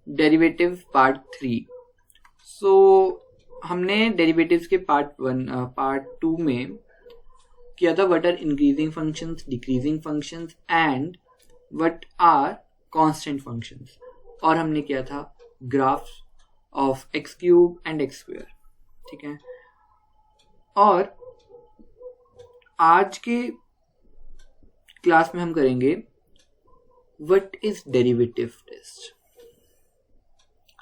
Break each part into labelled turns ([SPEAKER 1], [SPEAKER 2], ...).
[SPEAKER 1] Derivative part 3। सो हमने derivatives के part 2 में किया था what are increasing functions, decreasing functions and what are constant functions, और हमने किया था graphs of x cube and x square. ठीक है, और आज के क्लास में हम करेंगे what is derivative test,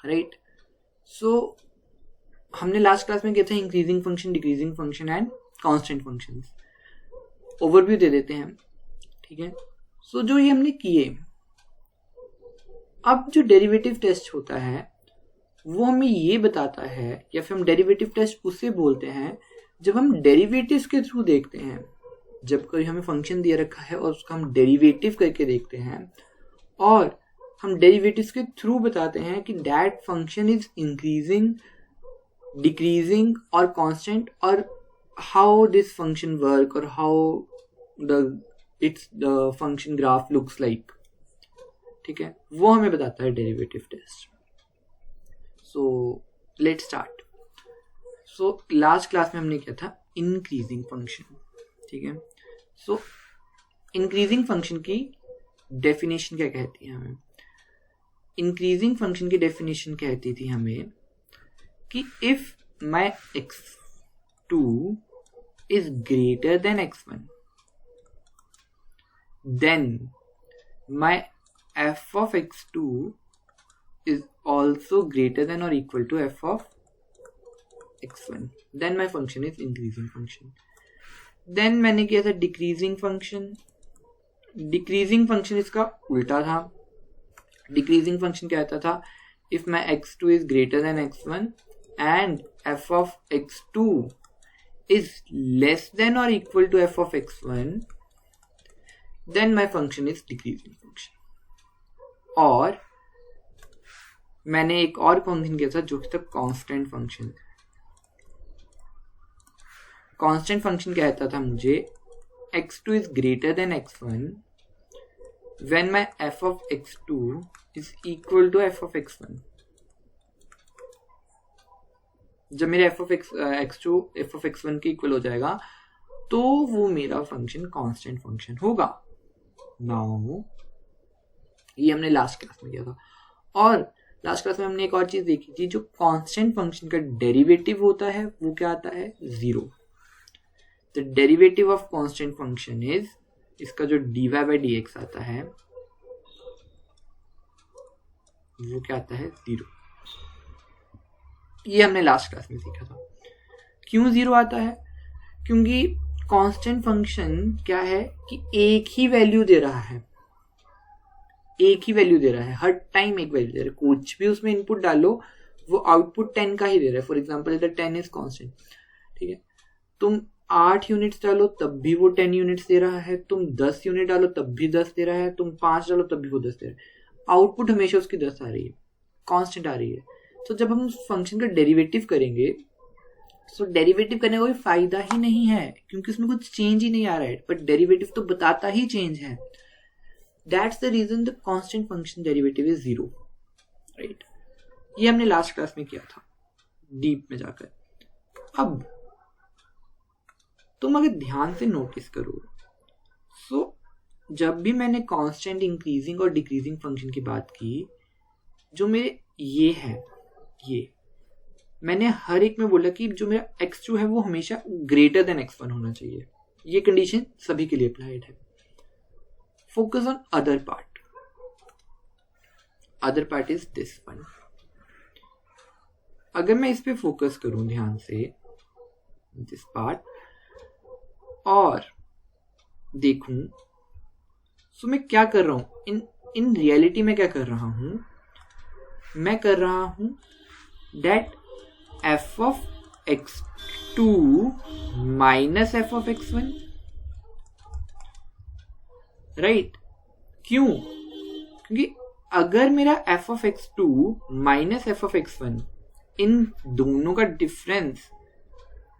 [SPEAKER 1] right. So हमने लास्ट क्लास में किया था increasing function, decreasing function and constant functions. Overview दे देते हैं, ठीक है। सो जो ये हमने किए, अब जो डेरिवेटिव टेस्ट होता है वो हमें ये बताता है, या फिर हम डेरिवेटिव टेस्ट उसे बोलते हैं जब हम डेरिवेटिव्स के थ्रू देखते हैं। जब कोई हमें फंक्शन दिया रखा है और उसका हम डेरिवेटिव करके देखते हैं, और हम डेरिवेटिव्स के थ्रू बताते हैं कि that function is increasing, decreasing और कांस्टेंट, और हाउ दिस फंक्शन वर्क और how the function graph looks like. ठीक है, वो हमें बताता है derivative test. So let's start. So last class में हमने किया था इंक्रीजिंग फंक्शन। ठीक है, सो इंक्रीजिंग फंक्शन की डेफिनेशन क्या कहती है हमें? इंक्रीजिंग फंक्शन की डेफिनेशन कहती थी हमें कि if my x2 is greater than x1, then my f of x2 is also greater than or equal to f of x1, then my function is increasing function. Then मैंने किया था decreasing function। decreasing function इसका उल्टा था। decreasing function क्या आता था? if my x2 is greater than x1 and f of x2 is less than or equal to f of x1, then my function is decreasing function। और मैंने एक और फंक्शन किया था जो कि था कांस्टेंट फंक्शन। कांस्टेंट फंक्शन कहता था मुझे x2 is greater than x1 when my f of x2 is equal to f of x1। जब मेरे f of x2 f of x1 के इक्वल हो जाएगा तो वो मेरा फंक्शन कांस्टेंट फंक्शन होगा। नाउ ये हमने लास्ट क्लास में किया था, और लास्ट क्लास में हमने एक और चीज देखी थी, जो कांस्टेंट फंक्शन का डेरिवेटिव होता है वो क्या आता है? 0। The derivative of constant function is, इसका जो dy by dx आता है वो क्या आता है? 0। ये हमने लास्ट क्लास में सीखा था। क्यों 0 आता है? क्योंकि कांस्टेंट फंक्शन क्या है कि एक ही वैल्यू दे रहा है, एक ही वैल्यू दे रहा है, हर टाइम एक वैल्यू दे रहा है। कुछ भी उसमें इनपुट डालो वो आउटपुट 10 का ही दे रहा है। For example the 10 is constant. ठीक है, तुम 8 यूनिट्स डालो तब भी वो 10 यूनिट्स दे रहा है, तुम 10 यूनिट डालो तब भी 10 दे रहा है, तुम 5 डालो तब भी वो 10 दे रहा है। आउटपुट हमेशा उसकी 10 आ रही है, कांस्टेंट आ रही है। तो जब हम उस फंक्शन का डेरिवेटिव करेंगे, तो डेरिवेटिव करने का कोई फायदा ही नहीं है क्योंकि उसमें कुछ चेंज ही नहीं आ रहा है, बट डेरिवेटिव तो बताता ही चेंज है। That's the reason the constant function derivative is 0, right. ये हमने लास्ट क्लास में किया था डीप में जाकर। अब तुम अगर ध्यान से नोटिस करो, सो जब भी मैंने कांस्टेंट इंक्रीजिंग और डिक्रीजिंग फंक्शन की बात की, जो मेरे ये है, ये मैंने हर एक में बोला कि जो मेरा x2 है वो हमेशा ग्रेटर देन x1 होना चाहिए। ये कंडीशन सभी के लिए अप्लाइड है। Focus on other part. Other part is this one. अगर मैं इस पे फोकस करूं ध्यान से, दिस पार्ट, और देखूं, सो मैं क्या कर रहा हूं इन रियलिटी में? क्या कर रहा हूं मैं? कर रहा हूं that f of x2 minus f of x1, right. क्यों? क्योंकि अगर मेरा f of x2 minus f of x1, इन दोनों का डिफरेंस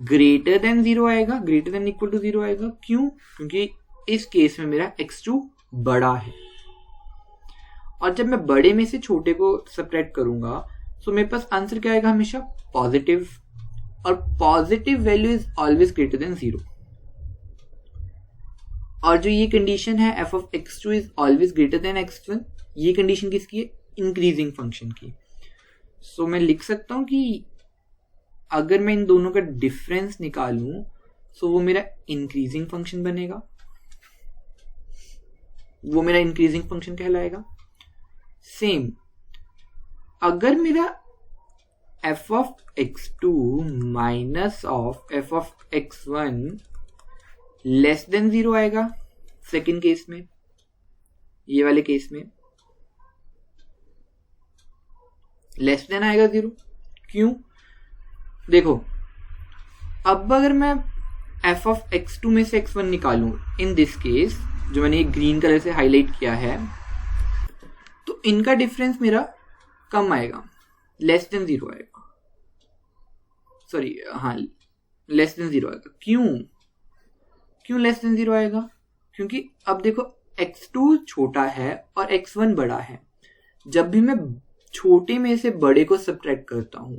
[SPEAKER 1] ग्रेटर देन 0 आएगा, ग्रेटर देन इक्वल टू 0 आएगा। क्यों? क्योंकि इस केस में मेरा x2 बड़ा है, और जब मैं बड़े में से छोटे को सब्ट्रैक्ट करूंगा तो मेरे पास आंसर क्या आएगा, हमेशा पॉजिटिव, और positive value is always greater than 0। और जो ये कंडीशन है F of x2 is always greater than x1, ये कंडीशन किसकी है, इंक्रीजिंग फंक्शन की। सो मैं लिख सकता हूं कि अगर मैं इन दोनों का डिफरेंस निकालूं तो वो मेरा इंक्रीजिंग फंक्शन बनेगा, वो मेरा इंक्रीजिंग फंक्शन कहलाएगा। सेम अगर मेरा f of x2 minus of f of x1 less than 0 आएगा, सेकेंड केस में, ये वाले केस में लेस देन आएगा 0। क्यों, देखो अब अगर मैं f ऑफ x2 में से x1 निकालूं, इन दिस केस जो मैंने ग्रीन कलर से हाईलाइट किया है, तो इनका डिफरेंस मेरा कम आएगा, लेस देन 0 आएगा, सॉरी हाँ लेस देन 0 आएगा। क्यों लेस देन 0 आएगा, क्योंकि अब देखो x2 छोटा है और x1 बड़ा है। जब भी मैं छोटे में से बड़े को सब्ट्रैक्ट करता हूं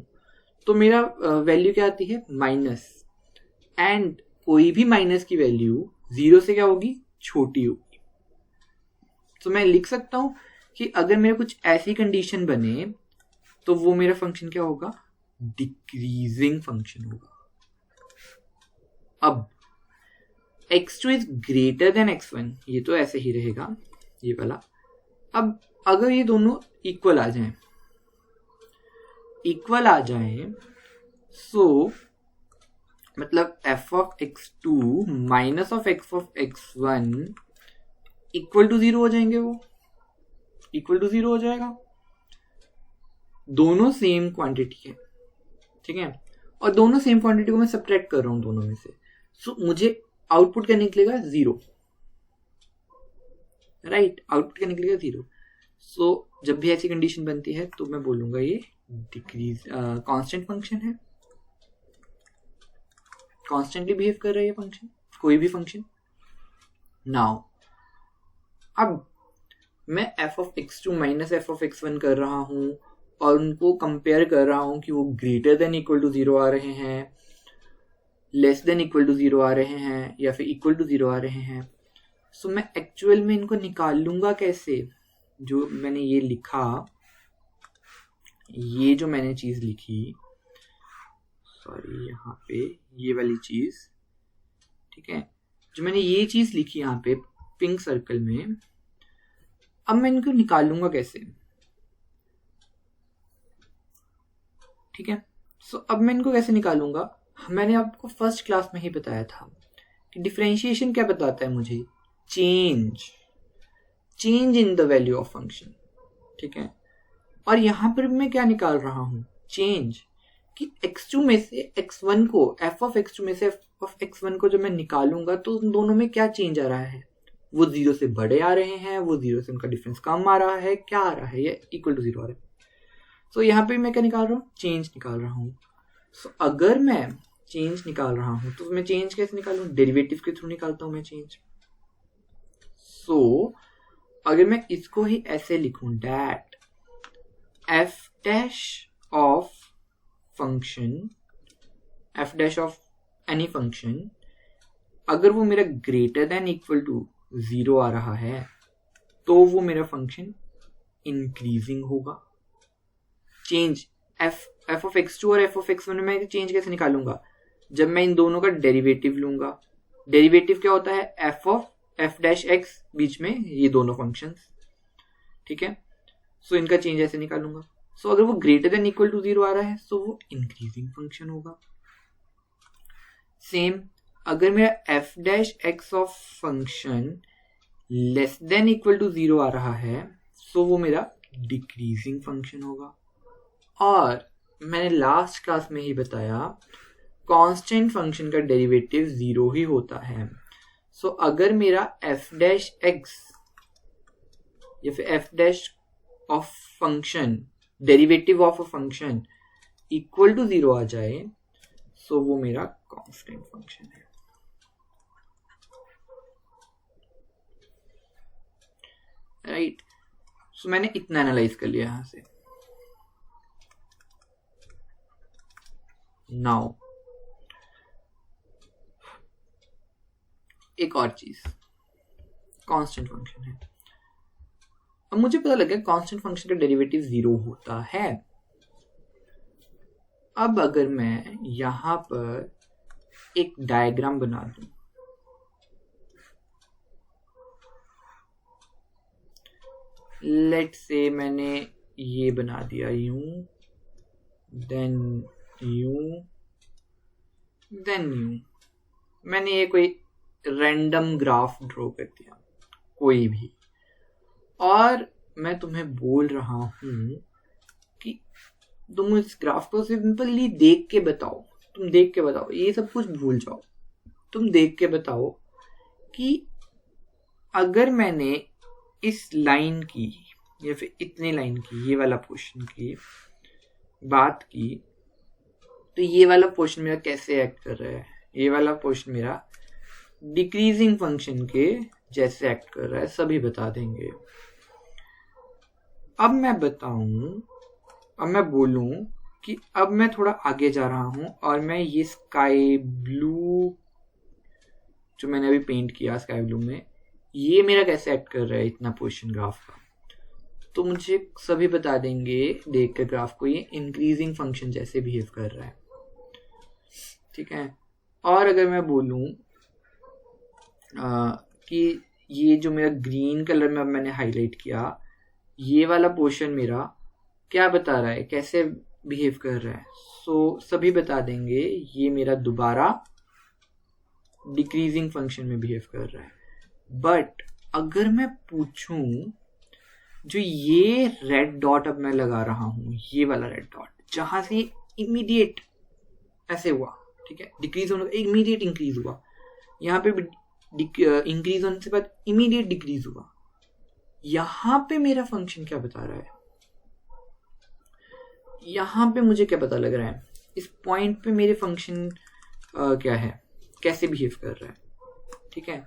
[SPEAKER 1] तो मेरा वैल्यू क्या आती है, माइनस, एंड कोई भी माइनस की वैल्यू 0 से क्या होगी, छोटी होगी। तो मैं लिख सकता हूं कि अगर मेरा कुछ ऐसी कंडीशन बने तो वो मेरा फंक्शन क्या होगा, डिक्रीजिंग फंक्शन होगा। अब x2 is greater than x1, ये तो ऐसे ही रहेगा ये वाला। अब अगर ये दोनों इक्वल आ जाएं सो मतलब f of x2 minus of x of x1 equal to 0 हो जाएंगे, वो इक्वल टू 0 हो जाएगा। दोनों सेम क्वांटिटी है, ठीक है, और दोनों सेम क्वांटिटी को मैं सब्ट्रैक्ट कर रहा हूं दोनों में से। सो मुझे आउटपुट क्या निकलेगा, 0, राइट, आउटपुट क्या निकलेगा 0। सो जब भी ऐसी कंडीशन बनती है तो मैं बोलूंगा ये डिक्रीज कांस्टेंट फंक्शन है, कॉन्स्टेंटली बिहेव कर रहा है फंक्शन, कोई भी फंक्शन। नाउ अब मैं f of x2 minus f of x1 कर रहा हूं और उनको कंपेयर कर रहा हूं कि वो ग्रेटर देन इक्वल टू 0 आ रहे हैं, लेस देन इक्वल टू 0 आ रहे हैं, या फिर इक्वल टू 0 आ रहे हैं। सो मैं एक्चुअल में इनको निकाल लूंगा कैसे, जो मैंने ये लिखा, ये जो मैंने चीज लिखी, सॉरी यहाँ पे ये वाली चीज, ठीक है, जो मैंने ये चीज लिखी यहाँ पे पिंक सर्कल में, अब मैं इनको निकालूंगा कैसे, ठीक है। सो अब मैं इनको कैसे निकालूंगा, मैंने आपको फर्स्ट क्लास में ही बताया था कि डिफरेंशिएशन क्या बताता है मुझे, change in the value of function, ठीक है। और यहां पर मैं क्या निकाल रहा हूं, चेंज, कि x2 में से x1 को, f ऑफ x2 में से f ऑफ x1 को जब मैं निकालूंगा तो उन दोनों में क्या चेंज आ रहा है, वो 0 से बड़े आ रहे हैं, वो 0 से उनका डिफरेंस कम आ रहा है, क्या आ रहा है, ये इक्वल टू 0 आ रहा है। सो यहाँ पे मैं क्या निकाल रहा हूँ, चेंज निकाल रहा हूँ। सो अगर मैं चेंज निकाल रहा हूँ तो मैं चेंज कैसे निकालूं, डेरिवेटिव के थ्रू निकालता हूं मैं चेंज। सो अगर मैं इसको ही ऐसे लिखूं, that f dash of function, f dash of any function, अगर वो मेरा ग्रेटर देन इक्वल टू 0 आ रहा है तो वो मेरा फंक्शन इंक्रीजिंग होगा। चेंज f ऑफ x2 और f ऑफ x1 में मैं चेंज कैसे निकालूंगा, जब मैं इन दोनों का डेरिवेटिव लूंगा। डेरिवेटिव क्या होता है, f of f dash x, बीच में ये दोनों फंक्शंस, ठीक है। सो इनका चेंज ऐसे निकालूंगा। सो अगर वो ग्रेटर देन इक्वल टू 0 आ रहा है तो वो इंक्रीजिंग फंक्शन होगा। सेम अगर मेरा f dash x of function less than equal to 0 आ रहा है तो वो मेरा डिक्रीजिंग फंक्शन होगा। और मैंने लास्ट क्लास में ही बताया कांस्टेंट फंक्शन का डेरिवेटिव 0 ही होता है। सो अगर मेरा f डैश x या फिर f dash of function, derivative of a function equal to 0 आ जाए सो वो मेरा कांस्टेंट फंक्शन है, राइट। सो मैंने इतना एनालाइज कर लिया यहां से। नाउ एक और चीज, कांस्टेंट फंक्शन है। अब मुझे पता लगा कांस्टेंट फंक्शन का डेरिवेटिव 0 होता है। अब अगर मैं यहां पर एक डायग्राम बना दूं, लेट्स से मैंने ये बना दिया यूं, देन यूं, देन यूं, मैंने ये कोई रैंडम ग्राफ ड्रॉ कर दिया कोई भी, और मैं तुम्हें बोल रहा हूं कि तुम इस ग्राफ को सिंपली देख के बताओ। तुम देख के बताओ, ये सब कुछ भूल जाओ, तुम देख के बताओ कि अगर मैंने इस लाइन की या फिर इतने लाइन की, ये वाला पोर्शन की बात की, तो ये वाला पोर्शन मेरा कैसे एक्ट कर रहा है? ये वाला पोर्शन मेरा डिक्रीजिंग फंक्शन के जैसे एक्ट कर रहा है, सभी बता देंगे। अब मैं बताऊं, अब मैं बोलूं कि अब मैं थोड़ा आगे जा रहा हूं और मैं ये स्काई ब्लू जो मैंने अभी पेंट किया स्काई ब्लू में, ये मेरा कैसे एक्ट कर रहा है इतना पोर्शन ग्राफ का, तो मुझे सभी बता देंगे देख कर ग्राफ को ये इंक्रीजिंग फंक्शन जैसे बिहेव कर रहा है। ठीक है। और अगर मैं बोलूं कि ये जो मेरा ग्रीन कलर में अब मैंने हाईलाइट किया, ये वाला पोर्शन मेरा क्या बता रहा है, कैसे बिहेव कर रहा है, सो सभी बता देंगे ये मेरा दोबारा डिक्रीजिंग फंक्शन में बिहेव कर रहा है। बट अगर मैं पूछूं, जो ये रेड डॉट अब मैं लगा रहा हूं, ये वाला रेड डॉट जहां से इमीडिएट ऐसे हुआ, ठीक है, डिक्रीज होने का इमीडिएट इंक्रीज हुआ, यहाँ पे इंक्रीज होने से बाद इमीडिएट डिक्रीज हुआ, यहां पे मेरा फंक्शन क्या बता रहा है? यहां पे मुझे क्या पता लग रहा है? इस पॉइंट पे मेरे फंक्शन क्या है, कैसे बिहेव कर रहा है। ठीक है।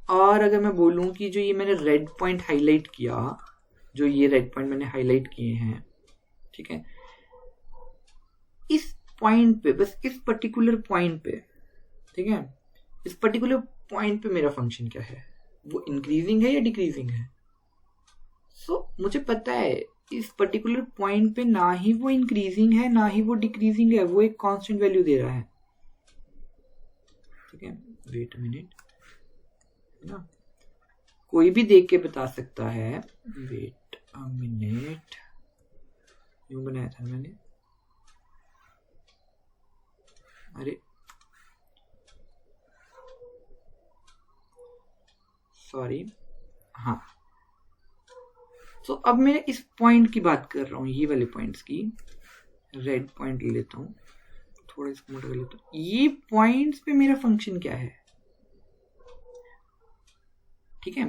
[SPEAKER 1] और अगर मैं बोलूं कि जो ये मैंने रेड पॉइंट हाईलाइट किया, जो ये रेड पॉइंट मैंने हाईलाइट किए हैं, ठीक है, इस पॉइंट पे, बस इस पर्टिकुलर पॉइंट पे, ठीक है, इस पर्टिकुलर पॉइंट पे मेरा फंक्शन क्या है, वो इंक्रीजिंग है या डिक्रीजिंग है? सो मुझे पता है इस पर्टिकुलर पॉइंट पे ना ही वो इंक्रीजिंग है ना ही वो डिक्रीजिंग है, वो एक कांस्टेंट वैल्यू दे रहा है। ठीक है, वेट अ मिनट ना, कोई भी देख के बता सकता है। वेट अ मिनट, यूं बनाया था मैंने, अरे सॉरी, हाँ। तो अब मैं इस पॉइंट की बात कर रहा हूं, ये वाले पॉइंट्स की। रेड पॉइंट ले लेता हूं, थोड़ा इसको मोटा कर लेता हूं। ये पॉइंट्स पे मेरा फंक्शन क्या है? ठीक है।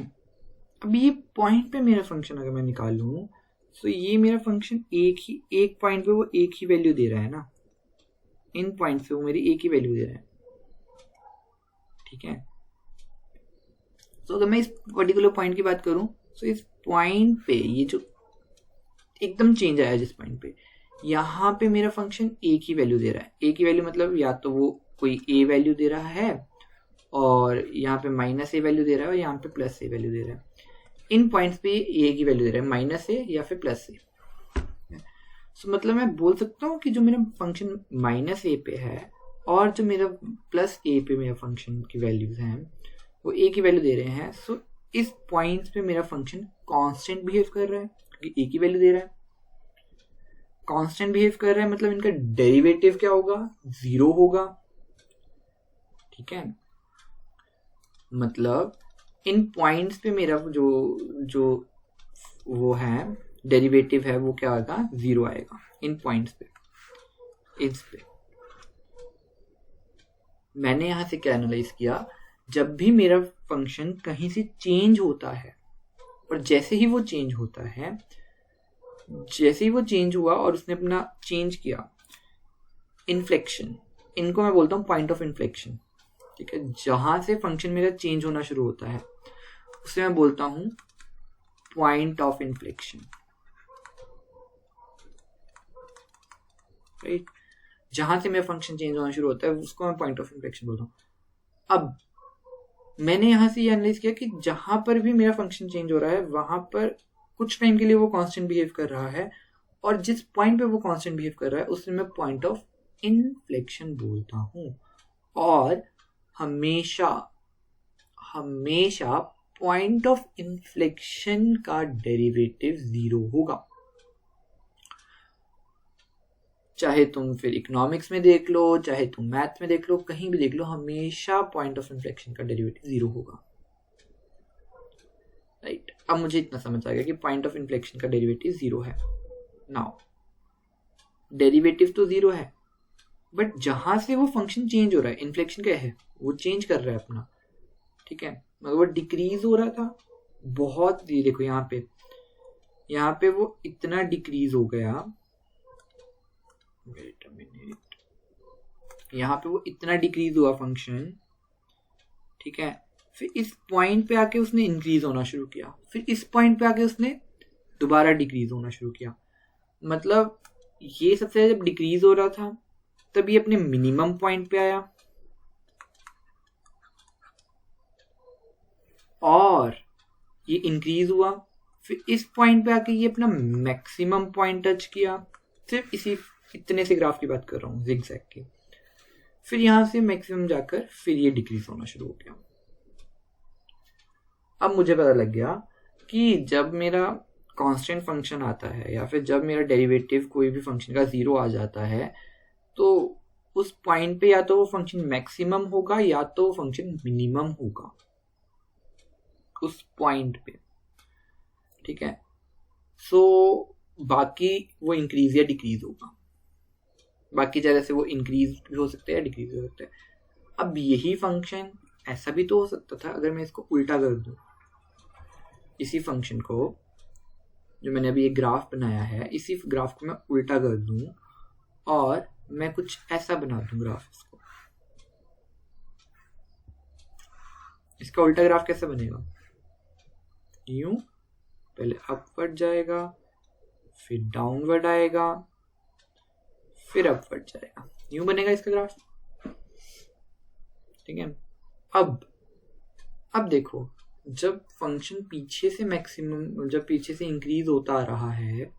[SPEAKER 1] अब ये पॉइंट पे मेरा फंक्शन अगर मैं निकालूं, तो ये मेरा फंक्शन एक पॉइंट पे वो एक ही वैल्यू दे रहा है ना, इन पॉइंट पे वो मेरी एक ही वैल्यू दे रहा है। ठीक है। तो अगर मैं इस पर्टिकुलर पॉइंट की बात करूं, तो इस पॉइंट पे ये जो एकदम चेंज आया जिस पॉइंट पे, यहाँ पे मेरा फंक्शन एक ही वैल्यू दे रहा है। एक ही वैल्यू मतलब या तो वो कोई ए वैल्यू दे रहा है और यहाँ पे माइनस ए वैल्यू दे रहा है और यहाँ पे प्लस ए वैल्यू दे रहा है। इन पॉइंट्स पे ए की वैल्यू दे रहा है, माइनस ए या फिर प्लस ए। सो मतलब मैं बोल सकता हूँ कि जो मेरा फंक्शन माइनस ए पे है और जो मेरा प्लस ए पे मेरा फंक्शन की वैल्यूज हैं वो ए की वैल्यू दे रहे हैं। सो इस पॉइंट पे मेरा फंक्शन कांस्टेंट बिहेव कर रहा है क्योंकि ए की वैल्यू दे रहा है। कांस्टेंट बिहेव कर रहा है मतलब इनका डेरिवेटिव क्या होगा? 0 होगा। ठीक है, मतलब इन पॉइंट्स पे मेरा जो वो है डेरिवेटिव है वो क्या आएगा? 0 आएगा इन पॉइंट्स पे, इस पे। मैंने यहां से क्या एनालाइज किया, जब भी मेरा फंक्शन कहीं से चेंज होता है और जैसे ही वो चेंज होता है, जैसे ही वो चेंज हुआ और उसने अपना चेंज किया, इन्फ्लेक्शन, इनको मैं बोलता हूं पॉइंट ऑफ इन्फ्लेक्शन। ठीक है, जहां से फंक्शन मेरा चेंज होना शुरू होता है उसे मैं बोलता हूं पॉइंट ऑफ इन्फ्लेक्शन, राइट। जहां से मेरा फंक्शन चेंज होना शुरू होता है उसको मैं पॉइंट ऑफ इन्फ्लेक्शन बोलता हूँ। अब मैंने यहां से ये एनालाइज किया कि जहां पर भी मेरा फंक्शन चेंज हो रहा है वहां पर कुछ टाइम के लिए वो कांस्टेंट बिहेव कर रहा है, और जिस पॉइंट पे वो कांस्टेंट बिहेव कर रहा है उसे मैं पॉइंट ऑफ इन्फ्लेक्शन बोलता हूँ। और हमेशा हमेशा पॉइंट ऑफ इन्फ्लेक्शन का डेरिवेटिव 0 होगा। चाहे तुम फिर इकोनॉमिक्स में देख लो, चाहे तुम मैथ में देख लो, कहीं भी देख लो, हमेशा पॉइंट ऑफ इन्फ्लेक्शन का डेरिवेटिव 0 होगा, राइट। अब मुझे इतना समझ आ गया कि पॉइंट ऑफ इन्फ्लेक्शन का डेरिवेटिव 0 है। नाउ डेरिवेटिव तो 0 है, बट जहां से वो फंक्शन चेंज हो रहा है, इन्फ्लेक्शन क्या है, वो चेंज कर रहा है अपना, ठीक है। मतलब वो डिक्रीज हो रहा था बहुत, ये देखो यहाँ पे वो इतना डिक्रीज हो गया, वेट अ मिनट, यहाँ पे वो इतना डिक्रीज हुआ फंक्शन, ठीक है। फिर इस पॉइंट पे आके उसने इंक्रीज होना शुरू किया, फिर इस पॉइंट पे आके उसने दोबारा डिक्रीज होना शुरू किया। मतलब ये सबसे जब डिक्रीज हो रहा था तब ये अपने मिनिमम पॉइंट पे आया, और ये इंक्रीज हुआ, फिर इस पॉइंट पे आके ये अपना मैक्सिमम पॉइंट टच किया। सिर्फ इसी इतने से ग्राफ की बात कर रहा हूँ, ज़िगज़ैग की। फिर यहां से मैक्सिमम जाकर फिर ये डिक्रीज होना शुरू हो गया। अब मुझे पता लग गया कि जब मेरा कांस्टेंट फंक्शन आता है या फिर जब मेरा डेरिवेटिव कोई भी फंक्शन का 0 आ जाता है, तो उस पॉइंट पे या तो वो फंक्शन मैक्सिमम होगा या तो वो फंक्शन मिनिमम होगा उस पॉइंट पे, ठीक है। सो बाकी वो इंक्रीज या डिक्रीज होगा, बाकी जगह से वो इंक्रीज भी हो सकता है या डिक्रीज हो सकता है। अब यही फंक्शन ऐसा भी तो हो सकता था अगर मैं इसको उल्टा कर दूं, इसी फंक्शन को जो मैंने अभी एक ग्राफ बनाया है, इसी ग्राफ को मैं उल्टा कर दूं और मैं कुछ ऐसा बना दूं ग्राफ। इसका उल्टा ग्राफ कैसे बनेगा, यूं, पहले अपवर्ड जाएगा, फिर डाउनवर्ड आएगा, फिर अपवर्ड जाएगा, यूं बनेगा इसका ग्राफ, ठीक है। अब देखो, जब फंक्शन पीछे से मैक्सिमम, जब पीछे से इंक्रीज होता आ रहा है,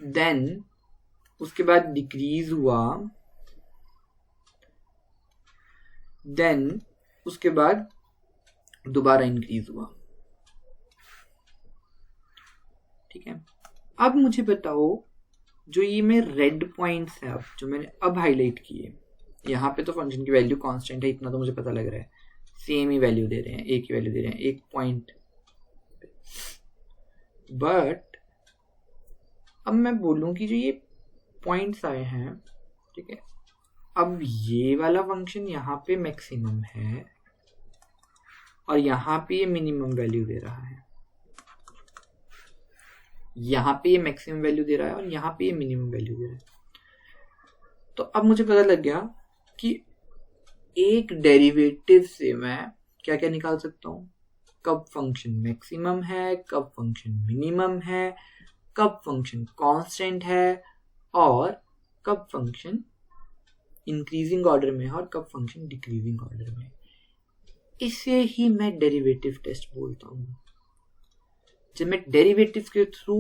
[SPEAKER 1] देन उसके बाद डिक्रीज हुआ, देन उसके बाद दोबारा इंक्रीज हुआ, ठीक है। अब मुझे बताओ, जो ये में रेड पॉइंट्स है, अब जो मैंने अब हाईलाइट किए, यहाँ पे तो फंक्शन की वैल्यू कांस्टेंट है, इतना तो मुझे पता लग रहा है, सेम ही वैल्यू दे रहे हैं, एक ही वैल्यू दे रहे हैं एक पॉइंट। बट अब मैं बोलूं कि जो ये पॉइंट्स आए हैं, ठीक है, अब ये वाला फंक्शन यहाँ पे मैक्सिमम है और यहाँ पे ये मिनिमम वैल्यू दे रहा है, यहाँ पे ये मैक्सिमम वैल्यू दे रहा है और यहाँ पे ये मिनिमम वैल्यू दे रहा है। तो अब मुझे पता लग गया कि एक डेरिवेटिव से मैं क्या क्या निकाल सकता हूँ, कब फंक्शन मैक्सिमम है, कब फंक्शन मिनिमम है, कब फंक्शन कांस्टेंट है, और कब फंक्शन इंक्रीजिंग ऑर्डर में है और कब फंक्शन डिक्रीजिंग ऑर्डर में है। इसे ही मैं डेरिवेटिव टेस्ट बोलता हूँ। जब मैं डेरिवेटिव के थ्रू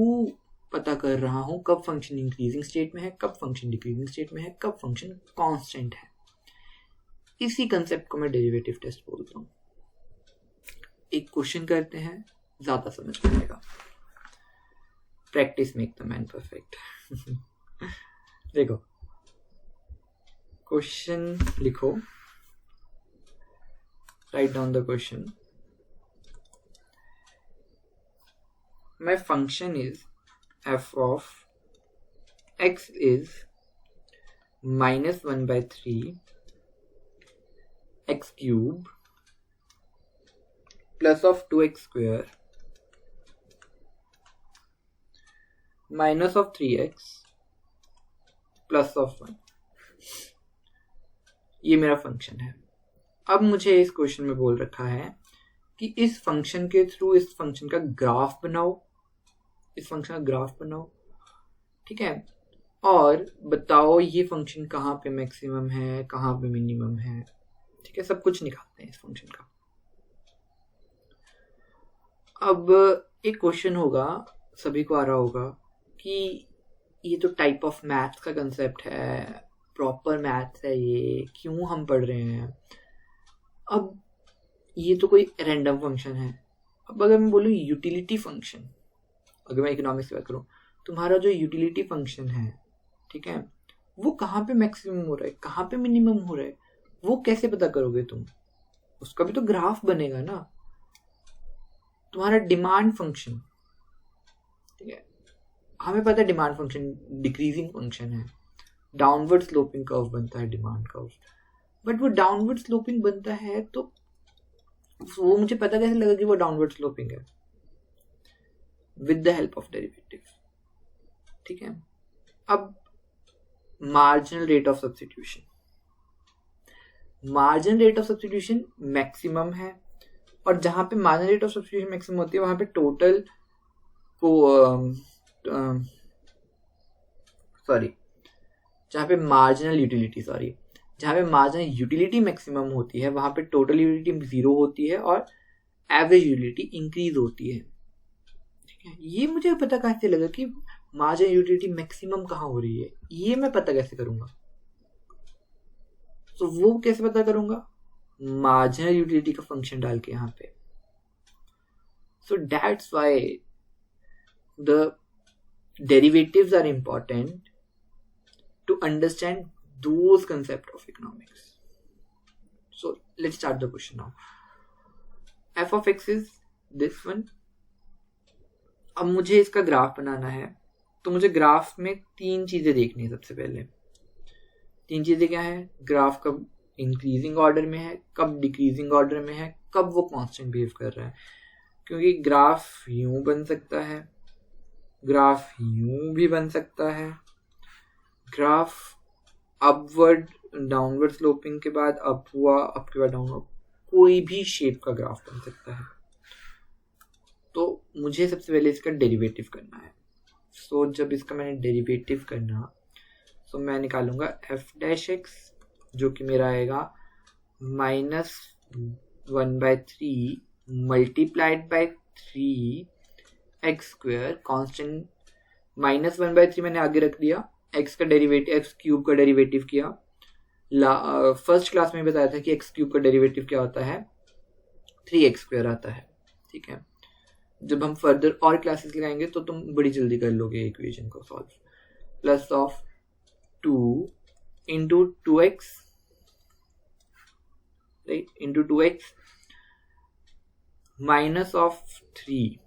[SPEAKER 1] पता कर रहा हूँ कब फंक्शन इंक्रीजिंग स्टेट में है, कब फंक्शन डिक्रीजिंग स्टेट में है, कब फंक्शन कांस्टेंट है, इसी कंसेप्ट को मैं डेरिवेटिव टेस्ट बोलता हूँ। एक क्वेश्चन करते हैं, ज्यादा समझ में आएगा। Practice make the man perfect. देखो, क्वेश्चन लिखो, write down the question. My function is f of x is minus 1 by 3 x cube plus of 2x square minus of 3x plus of 1। ये मेरा फंक्शन है। अब मुझे इस question में बोल रखा है कि इस फंक्शन के थ्रू इस फंक्शन का ग्राफ बनाओ, इस फंक्शन का ग्राफ बनाओ, ठीक है, और बताओ ये फंक्शन कहाँ पे मैक्सिमम है, कहाँ पे मिनिमम है, ठीक है, सब कुछ निकालते हैं इस फंक्शन का। अब एक क्वेश्चन होगा, सभी को आ रहा होगा कि ये तो टाइप ऑफ मैथ्स का कंसेप्ट है, प्रॉपर मैथ्स है, ये क्यों हम पढ़ रहे हैं। अब ये तो कोई रैंडम फंक्शन है। अब अगर मैं बोलूँ यूटिलिटी फंक्शन, अगर मैं इकोनॉमिक्स की बात करूँ, तुम्हारा जो यूटिलिटी फंक्शन है, ठीक है, वो कहाँ पे मैक्सिमम हो रहा है, कहाँ पे मिनिमम हो रहा है, वो कैसे पता करोगे तुम? उसका भी तो ग्राफ बनेगा ना। तुम्हारा डिमांड फंक्शन, ठीक है, हमें पता है डिमांड फंक्शन डिक्रीजिंग फंक्शन है, डाउनवर्ड स्लोपिंग कर्व बनता है डिमांड कर्व, बट वो डाउनवर्ड स्लोपिंग बनता है तो वो मुझे पता कैसे लगा कि वो डाउनवर्ड स्लोपिंग है? With the help of derivative, ठीक है। अब marginal rate of substitution, marginal rate of substitution maximum है, और जहां पे marginal rate of substitution maximum होती है वहां पे टोटल को जहां पे मार्जिनल यूटिलिटी जहां पे मार्जिनल यूटिलिटी मैक्सिमम होती है वहां पे टोटल यूटिलिटी 0 होती है और एवरेज यूटिलिटी इंक्रीज होती है, ठीक है। ये मुझे पता कैसे लगा कि मार्जिनल यूटिलिटी मैक्सिमम कहाँ हो रही है, ये मैं पता कैसे करूंगा? तो वो कैसे पता करूंगा? मार्जिनल यूटिलिटी का फंक्शन डाल के यहाँ पे। So that's why the derivatives are important to understand those concepts of economics. So let's start the question now. F of x is this one. अब मुझे इसका ग्राफ बनाना है, तो मुझे ग्राफ में 3 चीजें देखनी है। सबसे पहले 3 चीजें क्या है? ग्राफ कब इंक्रीजिंग ऑर्डर में है, कब डिक्रीजिंग ऑर्डर में है, कब वो कांस्टेंट बिहेव कर रहा है। क्योंकि ग्राफ यूं बन सकता है, ग्राफ यूं भी बन सकता है, ग्राफ अपवर्ड डाउनवर्ड स्लोपिंग के बाद अप हुआ, अप के बाद डाउन हुआ, कोई भी शेप का ग्राफ बन सकता है। तो मुझे सबसे पहले इसका डेरिवेटिव करना है। सो जब इसका मैंने डेरिवेटिव करना, तो मैं निकालूंगा एफ डैश एक्स, जो कि मेरा आएगा -1/3 मल्टीप्लाइड बाय 3x², कांस्टेंट -1/3 मैंने आगे रख दिया, x का डेरिवेटिव, एक्स क्यूब का डेरिवेटिव किया। फर्स्ट क्लास में बताया था कि एक्स क्यूब का डेरिवेटिव क्या होता है, 3x² आता है, ठीक है। जब हम फर्दर और क्लासेस लगाएंगे तो तुम बड़ी जल्दी कर लोगे इक्वेशन को solve. Plus of 2 into 2x, right, into 2x minus of 3,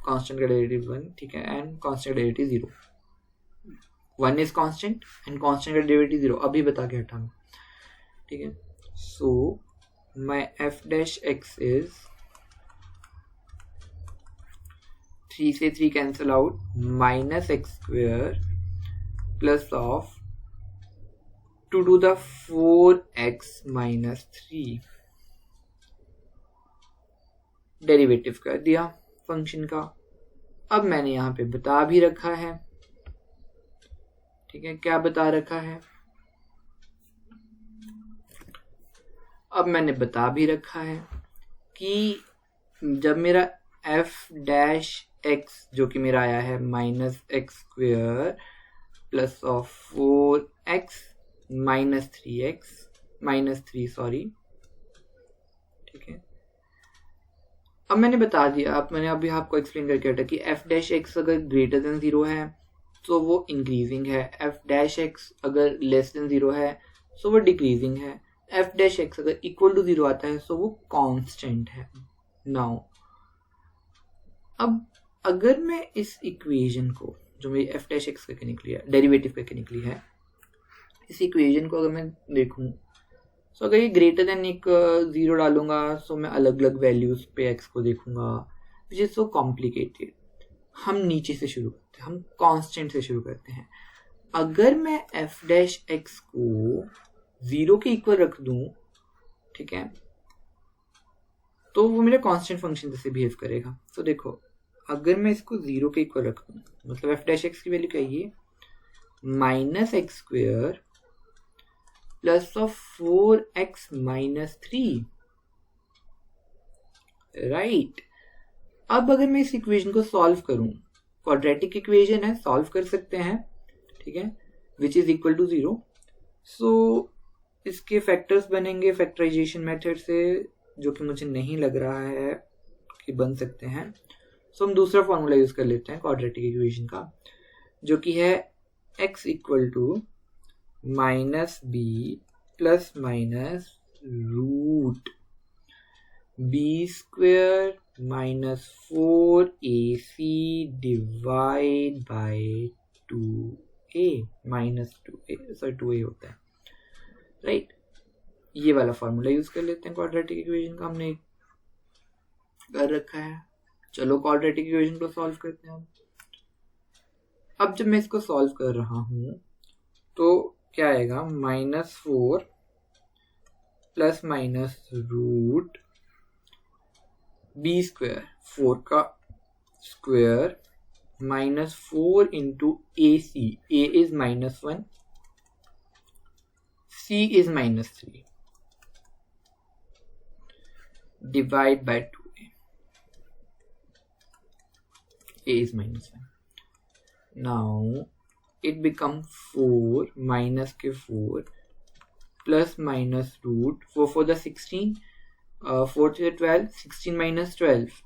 [SPEAKER 1] constant का डेरिवेटिव 1, ठीक है, एंड कांस्टेंट का derivative 0। 1 is constant and constant का डेरिवेटिव 0, अभी बता के हटाना, ठीक है। So my F dash x is 3 से 3 cancel out, -x² plus of 2 to the 4x - 3, derivative कर दिया फंक्शन का। अब मैंने यहाँ पे बता भी रखा है, ठीक है, क्या बता रखा है? अब मैंने बता भी रखा है कि जब मेरा f डैश x, जो कि मेरा आया है -x² plus of 4x -3 sorry, ठीक है। अब मैंने बता दिया, अब मैंने अभी आपको एक्सप्लेन करके हटा कि f डैश x अगर ग्रेटर देन 0 है तो वो इंक्रीजिंग है, f डैश x अगर लेस देन 0 है तो वो डिक्रीजिंग है, f डैश x अगर इक्वल टू 0 आता है तो वो कांस्टेंट है। नाउ अब अगर मैं इस इक्वेशन को, जो मेरी f डैश x करके निकली है, डेरिवेटिव करके निकली है, इस इक्वेशन को अगर मैं देखूं, तो अगर ये ग्रेटर देन 0 डालूंगा तो मैं अलग अलग वैल्यूज पे x को देखूंगा, विच इज सो कॉम्प्लिकेटेड। हम नीचे से शुरू करते हैं, हम कांस्टेंट से शुरू करते हैं। अगर मैं f डैश x को 0 के इक्वल रख दूं, ठीक है, तो वो मेरा कांस्टेंट फंक्शन जैसे बिहेव करेगा। तो देखो अगर मैं इसको 0 के इक्वल रख दूं, मतलब एफ डैश एक्स की वैल्यू क्या है, minus x square plus of 4x minus 3, right. अब अगर मैं इस इक्वेशन को सॉल्व करूं, क्वाड्रेटिक इक्वेशन है, सॉल्व कर सकते हैं, ठीक है, विच इज इक्वल टू 0। सो इसके फैक्टर्स बनेंगे फैक्टराइजेशन मेथड से, जो कि मुझे नहीं लग रहा है कि बन सकते हैं। सो हम दूसरा फॉर्मूला यूज कर लेते हैं क्वाड्रेटिक इक्वेशन का, जो कि है x equal to minus B plus minus root B square minus 4ac divide by 2a minus 2a, sorry 2a होता है, राइट। ये वाला फॉर्मूला यूज कर लेते हैं क्वाड्रेटिक इक्वेशन का, हमने कर रखा है। चलो क्वाड्रेटिक इक्वेशन को सॉल्व करते हैं। अब जब मैं इसको सॉल्व कर रहा हूं तो क्या आएगा, -4 plus minus root B square, 4 का square -4 into A C, A is -1, C is -3 divide by 2a, a is -1. Now it becomes 4 minus के 4 plus minus root 4 for the 16, 4 to the 12, 16 minus 12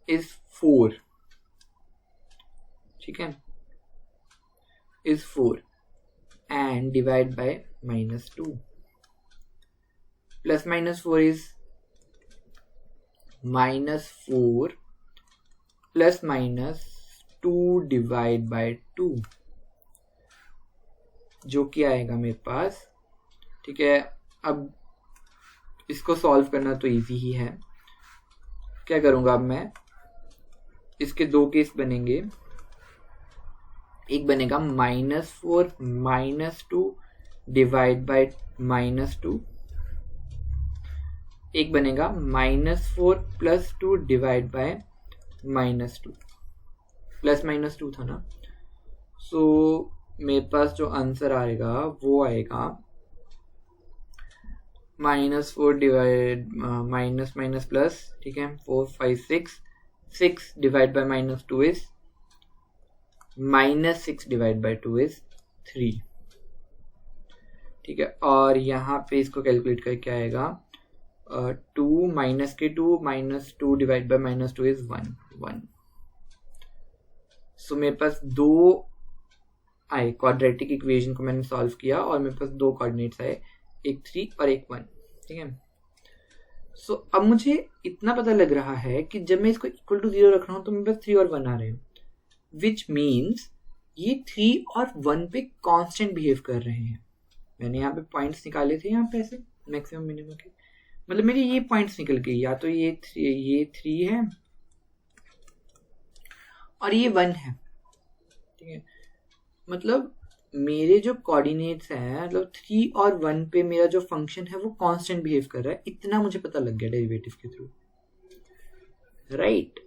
[SPEAKER 1] is 4, ठीक है, is 4 and divide by -2, plus minus 4 is -4 plus minus 2 divide by 2, जो कि आएगा मेरे पास, ठीक है। अब इसको सॉल्व करना तो इजी ही है। क्या करूंगा अब मैं, इसके दो केस बनेंगे, एक बनेगा -4 -2 डिवाइड बाय -2, एक बनेगा -4 प्लस 2 डिवाइड बाय -2, प्लस -2 था ना। सो मेरे पास जो आंसर आएगा वो आएगा -4 डिवाइड माइनस माइनस प्लस, ठीक है, 4 5 6 divide by -2 is -6 divide by 2 is 3, ठीक है। और यहाँ पे इसको कैलकुलेट करके आएगा 2 माइनस के 2 -2 डिवाइड बाय -2 इज 1। सो मेरे पास दो आए, क्वाड्रेटिक इक्वेशन को मैंने सॉल्व किया और मेरे पास दो कोऑर्डिनेट्स आए, एक 3 और एक 1, ठीक है। सो अब मुझे इतना पता लग रहा है कि जब मैं इसको इक्वल टू 0 रख रहा हूं तो मेरे पास 3 और 1 आ रहे हैं, विच मीन्स ये 3 और 1 पे कांस्टेंट बिहेव कर रहे हैं। मैंने यहाँ पे पॉइंट्स निकाले थे, यहाँ पे ऐसे मैक्सिमम मिनिमम के, मतलब मेरे ये पॉइंट्स निकल गए, या तो ये 3 है और ये 1 है, ठीक है। मतलब मेरे जो कोऑर्डिनेट्स हैं, मतलब 3 और 1 पे मेरा जो फंक्शन है वो कांस्टेंट बिहेव कर रहा है, इतना मुझे पता लग गया डेरिवेटिव के थ्रू, राइट।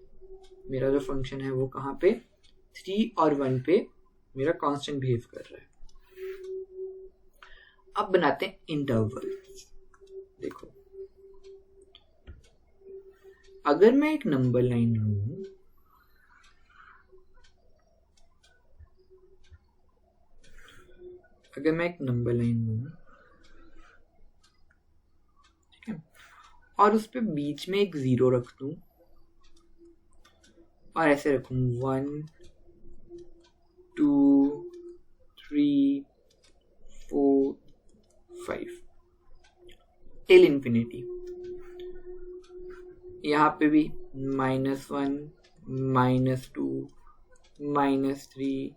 [SPEAKER 1] मेरा जो फंक्शन है वो कहाँ पे, 3 और 1 पे मेरा कांस्टेंट बिहेव कर रहा है। अब बनाते हैं इंटरवल। देखो अगर मैं एक नंबर लाइन लूं, अगर मैं एक नंबर लाइन लूं, ठीक है, और उस पे बीच में एक 0 रख दूं और ऐसे रखूं 1 2 3 4 5 टिल इंफिनिटी। यहाँ पे भी -1 -2 -3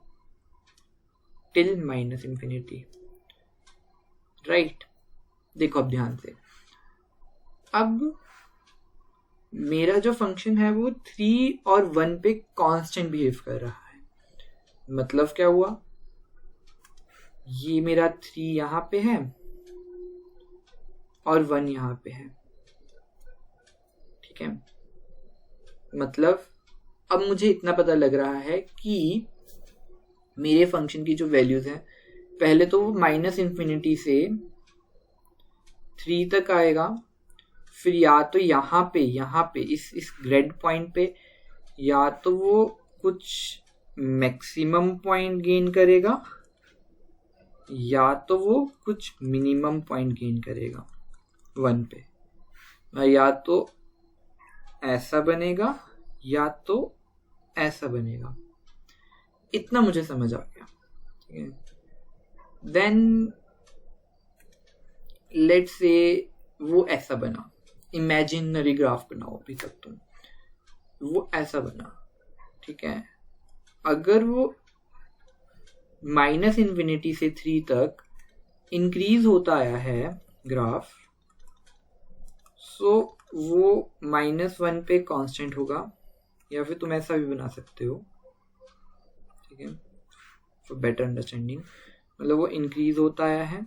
[SPEAKER 1] टिल -इंफिनिटी, राइट। देखो अब ध्यान से, अब मेरा जो फंक्शन है वो 3 और 1 पे कांस्टेंट बिहेव कर रहा है। मतलब क्या हुआ, ये मेरा 3 यहाँ पे है और 1 यहाँ पे है, ठीक है, मतलब अब मुझे इतना पता लग रहा है कि मेरे फंक्शन की जो वैल्यूज हैं, पहले तो वो -∞ से 3 तक आएगा, फिर या तो यहाँ पे इस ग्रेड पॉइंट पे या तो वो कुछ मैक्सिमम पॉइंट गेन करेगा या तो वो कुछ मिनिमम पॉइंट गेन करेगा 1 पे, या तो ऐसा बनेगा या तो ऐसा बनेगा। इतना मुझे समझ आ गया, ठीक है। देन लेट्स से वो ऐसा बना, इमेजिनरी ग्राफ बनाओ अभी तक तुम, वो ऐसा बना, ठीक है। अगर वो -∞ से 3 तक इंक्रीज होता आया है ग्राफ, सो वो -1 पे कांस्टेंट होगा, या फिर तुम ऐसा भी बना सकते हो, ठीक है, फॉर बेटर अंडरस्टैंडिंग। मतलब वो इंक्रीज होता आया है,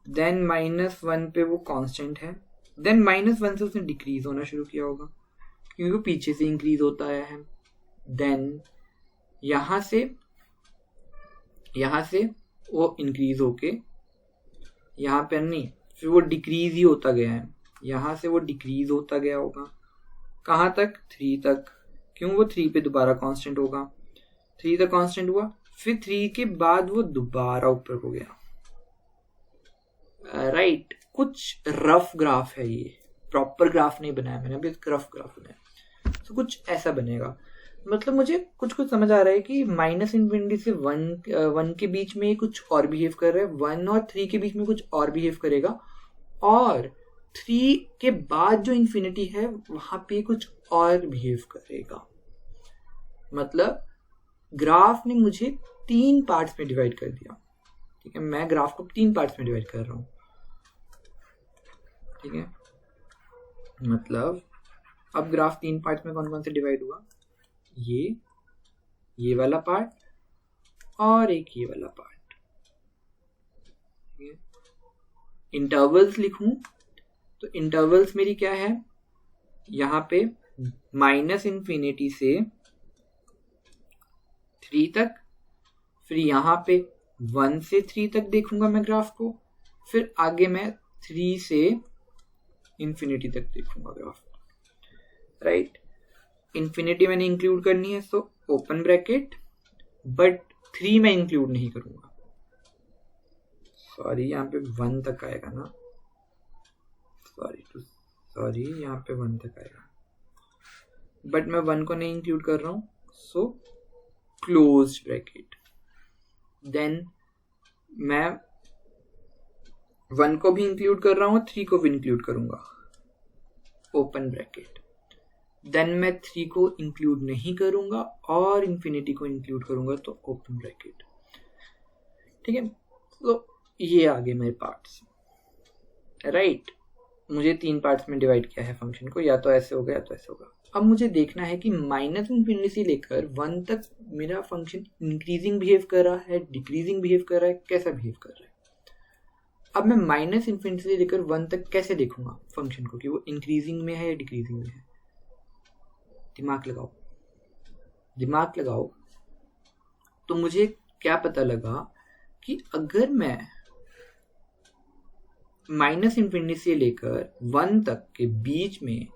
[SPEAKER 1] देन -1 पे वो कांस्टेंट है, देन -1 से उसने डिक्रीज होना शुरू किया होगा क्योंकि वो पीछे से इंक्रीज होता आया है। देन यहाँ से वो इंक्रीज होके यहाँ पर नहीं, फिर वो डिक्रीज ही होता गया है, यहाँ से वो डिक्रीज होता गया होगा कहाँ तक, 3 तक, क्यों, वो 3 पे दोबारा कांस्टेंट होगा, 3 तक कांस्टेंट हुआ, फिर 3 के बाद वो दोबारा ऊपर हो गया, राइट। कुछ रफ ग्राफ है ये, प्रॉपर ग्राफ नहीं बनाया मैंने अभी, रफ ग्राफ बनाया, तो कुछ ऐसा बनेगा। मतलब मुझे कुछ समझ आ रहा है कि -∞ से 1 के बीच में कुछ और बिहेव कर रहा है, 1 और 3 के बीच में कुछ और बिहेव करेगा, और 3 के बाद जो इन्फिनिटी है वहां पे कुछ और बिहेव करेगा। मतलब ग्राफ ने मुझे 3 पार्ट्स में डिवाइड कर दिया, ठीक है। मैं ग्राफ को 3 पार्ट्स में डिवाइड कर रहा हूं, ठीक है। मतलब अब ग्राफ 3 पार्ट्स में कौन कौन से डिवाइड हुआ, ये वाला पार्ट और एक ये वाला पार्ट, ठीक है। इंटरवल्स लिखूं तो इंटरवल्स मेरी क्या है, यहाँ पे -∞ से 3 तक, फिर यहाँ पे 1 से 3 तक देखूंगा मैं ग्राफ को, फिर आगे मैं 3 से इन्फिनिटी तक देखूंगा ग्राफ, राइट। इन्फिनिटी मैंने इंक्लूड करनी है, सो ओपन ब्रैकेट, बट 3 मैं इंक्लूड नहीं करूंगा, सॉरी यहाँ पे 1 तक आएगा ना, सॉरी यहाँ पे 1 तक आएगा, बट मैं 1 को नहीं इंक्लूड कर रहा हूं, सो क्लोज ब्रैकेट। देन मैं 1 को भी इंक्लूड कर रहा हूं, 3 को भी इंक्लूड करूंगा, ओपन ब्रैकेट। देन मैं 3 को इंक्लूड नहीं करूंगा और इन्फिनिटी को इंक्लूड करूंगा, तो ओपन ब्रैकेट, ठीक है। तो ये आ गए मेरे पार्ट्स, राइट। मुझे 3 पार्ट्स में डिवाइड किया है फंक्शन को, या तो ऐसे होगा या तो ऐसे होगा। अब मुझे देखना है कि -∞ से लेकर 1 तक मेरा फंक्शन इंक्रीजिंग बिहेव कर रहा है, डिक्रीजिंग बिहेव कर रहा है, कैसा बिहेव कर रहा है। अब मैं -∞ से लेकर 1 तक कैसे देखूंगा फंक्शन को कि वो इंक्रीजिंग में है या डिक्रीजिंग में है। दिमाग लगाओ। तो मुझे क्या पता लगा कि अगर मैं -∞ से लेकर 1 तक के बीच में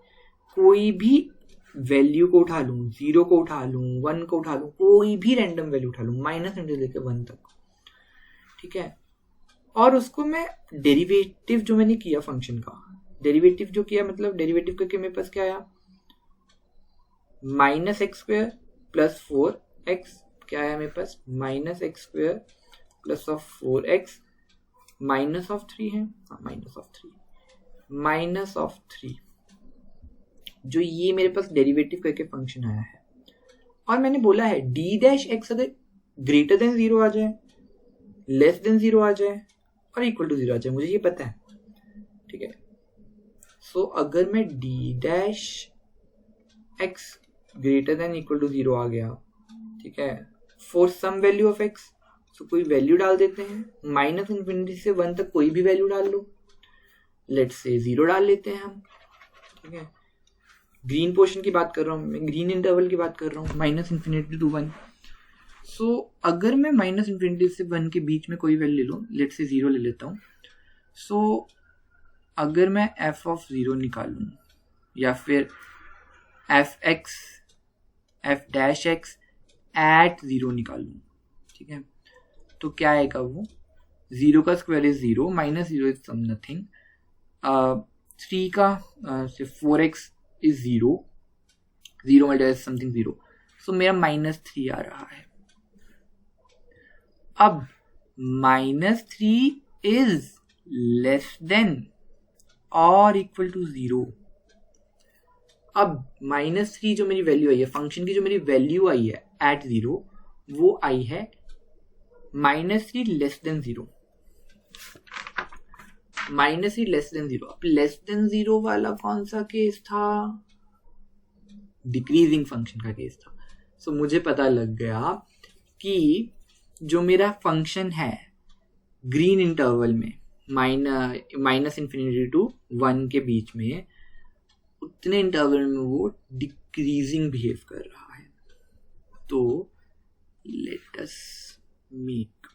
[SPEAKER 1] कोई भी वैल्यू को उठा लूं, 0 को उठा लूं, 1 को उठा लूं, कोई भी रैंडम वैल्यू उठा लूं -∞ से लेकर 1 तक, ठीक है, और उसको मैं डेरिवेटिव जो मैंने किया फंक्शन का, डेरिवेटिव जो किया, मतलब डेरिवेटिव करके मेरे पास क्या आया, -x² + 4x, क्या आया मेरे पास, -x² + 4x -3 है, -3 जो ये मेरे पास डेरिवेटिव करके फंक्शन आया है। और मैंने बोला है d' अगर ग्रेटर देन 0 आ जाए, लेस देन 0 आ जाए और इक्वल टू 0 आ जाए, मुझे ये पता है, ठीक है। सो अगर मैं d' greater than equal to 0 आ गया, ठीक है, for some value of x, तो कोई वैल्यू डाल देते हैं, -∞ से 1 तक कोई भी वैल्यू डाल लो, लेट्स से 0 डाल लेते हैं हम, ठीक है। ग्रीन पोर्शन की बात कर रहा हूँ मैं, ग्रीन इंटरवल की बात कर रहा हूँ, -∞ to 1। सो अगर मैं -∞ से 1 के बीच में कोई वैल्यू ले लूँ, लेट से 0 ले लेता हूँ। सो अगर मैं f(0) निकालूँ या फिर f(x) at 0 निकालूँ, ठीक है, तो क्या आएगा वो? 0 का square is 0, -0 is some nothing, 3 का 4x इज 0, 0 मल्टीप्लाई समथिंग 0, सो मेरा -3 आ रहा है। अब -3 इज लेस देन और इक्वल टू 0। अब -3 जो मेरी वैल्यू आई है, फंक्शन की जो मेरी वैल्यू आई है एट 0, वो आई है -3 लेस देन 0, -3 लेस देन 0। अब लेस देन 0 वाला कौन सा केस था? डिक्रीजिंग फंक्शन का केस था। सो मुझे पता लग गया कि जो मेरा फंक्शन है ग्रीन इंटरवल में -∞ to 1 के बीच में, उतने इंटरवल में वो डिक्रीजिंग बिहेव कर रहा है। तो लेट अस मेक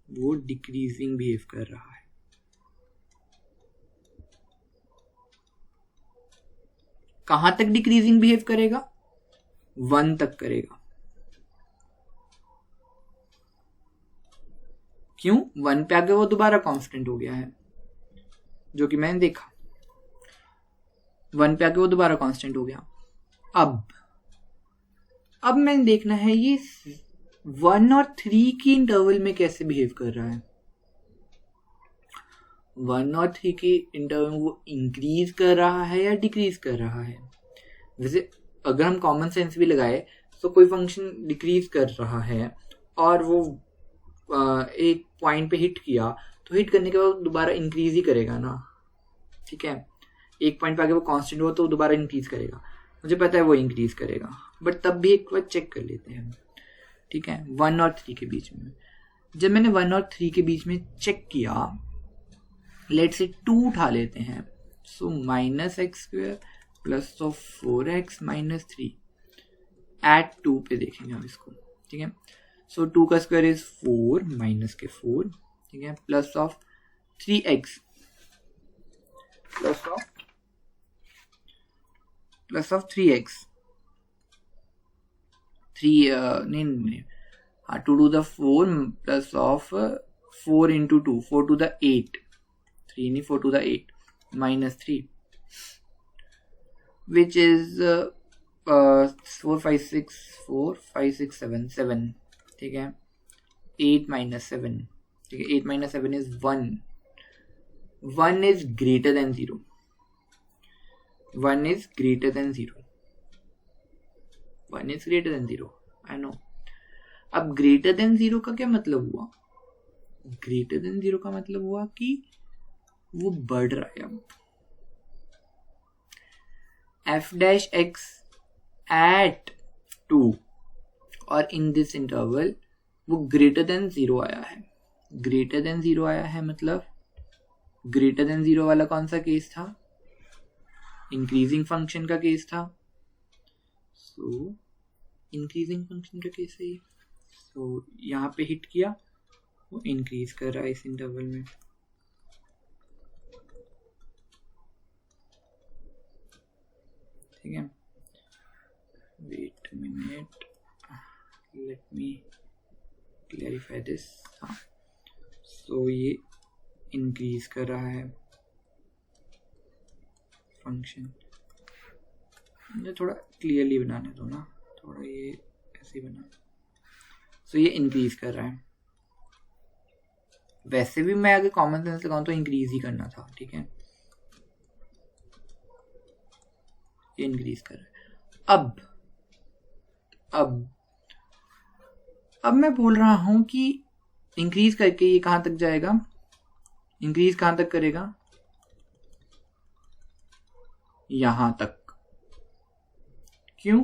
[SPEAKER 1] वो डिक्रीजिंग बिहेव कर रहा है। कहां तक डिक्रीजिंग बिहेव करेगा? 1 तक करेगा। क्यों? 1 पे आगे वो दोबारा कांस्टेंट हो गया है, जो कि मैंने देखा। 1 पे आके वो दोबारा कांस्टेंट हो गया। अब मैंने देखना है ये 1 और 3 की इंटरवल में कैसे बिहेव कर रहा है। 1 और 3 की इंटरवल में वो इंक्रीज कर रहा है या डिक्रीज कर रहा है। वैसे अगर हम कॉमन सेंस भी लगाए तो कोई फंक्शन डिक्रीज कर रहा है और वो एक पॉइंट पे हिट किया, तो हिट करने के बाद दोबारा इंक्रीज ही करेगा ना, ठीक है। एक पॉइंट पे आगे वो कांस्टेंट हुआ तो दोबारा इंक्रीज करेगा, मुझे पता है वो इंक्रीज करेगा, बट तब भी एक बार चेक कर लेते हैं, ठीक है। 1 और 3 के बीच में, जब मैंने 1 और 3 के बीच में चेक किया, लेट से 2 उठा लेते हैं। सो -x² प्लस 4x - 3 एट 2 पे देखेंगे हम इसको, ठीक है। सो 2 का स्क्वायर इज 4 माइनस के 4, ठीक है, plus of 3x plus of 3x 3 नहीं हाँ 2 to the 4 plus of 4 into 2 4 to the 8 3 नहीं 4 to the 8 -3 which is 4 5 6 4 5 6 7 7, ठीक है। 8 - 7, ठीक है। 8 - 7 is 1 is greater than 0, 1 is greater than 0, 1 is greater than 0, I know। अब greater than 0 का क्या मतलब हुआ? greater than 0 का मतलब हुआ कि वो बढ़ रहा है। अब f' at 2 और इन दिस इंटरवल वो ग्रेटर देन 0 आया है। ग्रेटर देन 0 आया है मतलब ग्रेटर देन 0 वाला कौन सा केस था? इंक्रीजिंग फंक्शन का केस था। सो इंक्रीजिंग फंक्शन का केस है ये। सो यहाँ पे हिट किया, वो इंक्रीज कर रहा है इस इंटरवल में। ठीक है, wait minute, let me clarify this. हाँ, सो ये इंक्रीज कर रहा है फंक्शन। मुझे थोड़ा क्लियरली बनाने दो ना, थोड़ा ये ऐसे बना। सो ये इंक्रीज कर रहा है। वैसे भी मैं अगर कॉमन सेंस लगाऊं तो इंक्रीज ही करना था, ठीक है। ये इंक्रीज कर रहा है। अब मैं बोल रहा हूं कि इंक्रीज करके ये कहां तक जाएगा? इंक्रीज कहां तक करेगा? यहां तक। क्यों